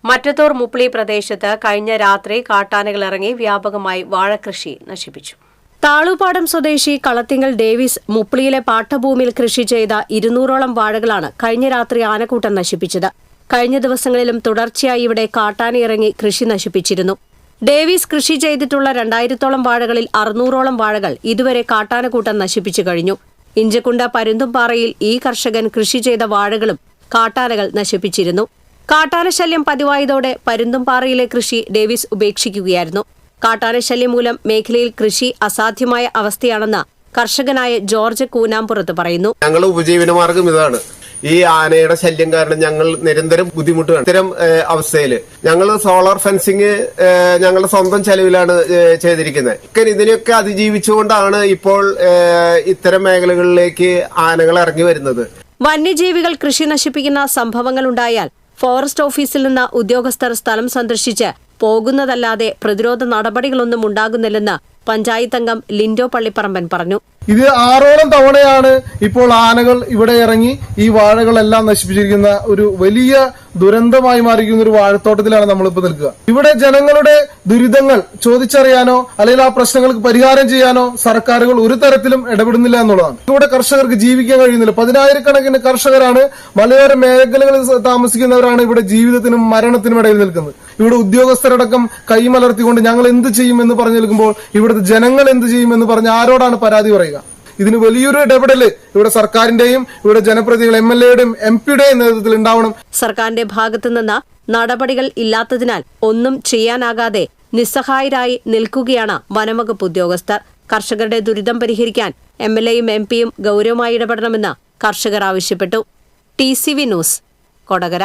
മറ്റത്തൂർ മുപ്ലി പ്രദേശത്ത് കഴിഞ്ഞ രാത്രി കാട്ടാനകൾ ഇറങ്ങി വ്യാപകമായി വാഴകൃഷി നശിപ്പിച്ചു. താളൂപ്പാടം സ്വദേശി കളത്തിങ്ങൽ ഡേവിസ് മുപ്ലിയിലെ പാട്ടഭൂമിയിൽ കൃഷി ചെയ്ത 200ഓളം വാഴകളാണ് കഴിഞ്ഞ രാത്രി ആനക്കൂട്ടം നശിപ്പിച്ചത്. കഴിഞ്ഞ ദിവസങ്ങളിലും തുടർച്ചയായി ഇവിടെ കാട്ടാനയിറങ്ങി കൃഷി നശിപ്പിച്ചിരുന്നു. ഡേവിസ് കൃഷി ചെയ്തിട്ടുള്ള 2000ഓളം വാഴകളിൽ 600ഓളം വാഴകൾ ഇതുവരെ കാട്ടാനക്കൂട്ടം നശിപ്പിച്ചു കഴിഞ്ഞു. ഇഞ്ചക്കുണ്ട പരുന്തുംപാറയിൽ ഈ കർഷകൻ കൃഷി ചെയ്ത വാഴകളും കാട്ടാനകൾ നശിപ്പിച്ചിരുന്നു. കാട്ടാനശല്യം പതിവായതോടെ പരുന്തുംപാറയിലെ കൃഷി ഡേവിസ് ഉപേക്ഷിക്കുകയായിരുന്നു. കാട്ടാനശല്യം മൂലം മേഖലയിൽ കൃഷി അസാധ്യമായ അവസ്ഥയാണെന്ന് കർഷകനായ ജോർജ് കൂനാമ്പുറത്ത് പറയുന്നു. ഞങ്ങളുടെ ഉപജീവനമാർഗം ഇതാണ്. ഈ ആനയുടെ ശല്യം കാരണം ഞങ്ങൾ നിരന്തരം ബുദ്ധിമുട്ടുകയാണ്. ഇത്തരം അവസ്ഥയിൽ ഞങ്ങൾ സോളാർ ഫെൻസിങ് ഞങ്ങളുടെ സ്വന്തം ചെലവിലാണ് ചെയ്തിരിക്കുന്നത്. ഇതിനെയൊക്കെ അതിജീവിച്ചുകൊണ്ടാണ് ഇപ്പോൾ ഇത്തരം മേഖലകളിലേക്ക് ആനകൾ ഇറങ്ങി വരുന്നത്. വന്യജീവികൾ കൃഷി നശിപ്പിക്കുന്ന സംഭവങ്ങളുണ്ടായാൽ ഫോറസ്റ്റ് ഓഫീസിൽ നിന്ന് ഉദ്യോഗസ്ഥർ സ്ഥലം സന്ദർശിച്ച് പോകുന്നതല്ലാതെ പ്രതിരോധ നടപടികളൊന്നും ഉണ്ടാകുന്നില്ലെന്ന് പഞ്ചായത്ത് അംഗം ലിൻഡോ പള്ളിപ്പറമ്പൻ പറഞ്ഞു. ഇത് 6ഓളം തവണയാണ് ഇപ്പോൾ ആനകൾ ഇവിടെ ഇറങ്ങി ഈ വാഴകളെല്ലാം നശിപ്പിച്ചിരിക്കുന്ന ഒരു വലിയ ദുരന്തമായി മാറിയിരിക്കുന്ന ഒരു വാഴത്തോട്ടത്തിലാണ് നമ്മളിപ്പോൾ നിൽക്കുക. ഇവിടെ ജനങ്ങളുടെ ദുരിതങ്ങൾ ചോദിച്ചറിയാനോ അല്ലെങ്കിൽ ആ പ്രശ്നങ്ങൾക്ക് പരിഹാരം ചെയ്യാനോ സർക്കാരുകൾ ഒരു തരത്തിലും ഇടപെടുന്നില്ല എന്നുള്ളതാണ്. ഇവിടെ കർഷകർക്ക് ജീവിക്കാൻ കഴിയുന്നില്ല. 10,000-കണക്കിന് കർഷകരാണ് മലയോര മേഖലകളിൽ താമസിക്കുന്നവരാണ് ഇവിടെ ജീവിതത്തിനും മരണത്തിനും ഇടയിൽ നിൽക്കുന്നത്. ഇവിടെ ഉദ്യോഗസ്ഥരടക്കം കൈമലർത്തിക്കൊണ്ട് ഞങ്ങൾ എന്ത് ചെയ്യുമെന്ന് പറഞ്ഞു നിൽക്കുമ്പോൾ ഇവിടുത്തെ ജനങ്ങൾ എന്ത് ചെയ്യുമെന്ന് പറഞ്ഞ് ആരോടാണ് പരാതി പറയുക? ഇതിന് വലിയൊരു ഇടപെടൽ ഇവിടെ സർക്കാരിന്റെയും ഇവിടെ ജനപ്രതിനിധികൾ MLA-യുടെയും MP-യുടെയും നേതൃത്വത്തിൽ ഉണ്ടാവണം. സർക്കാരിന്റെ ഭാഗത്തുനിന്ന് നടപടികൾ ഇല്ലാത്തതിനാൽ ഒന്നും ചെയ്യാനാകാതെ നിസ്സഹായരായി നിൽക്കുകയാണ് വനംവകുപ്പ് ഉദ്യോഗസ്ഥർ. കർഷകരുടെ ദുരിതം പരിഹരിക്കാൻ MLA-യും MP-യും ഗൌരവമായി ഇടപെടണമെന്ന് കർഷകർ ആവശ്യപ്പെട്ടു. TCV news, Kodakara.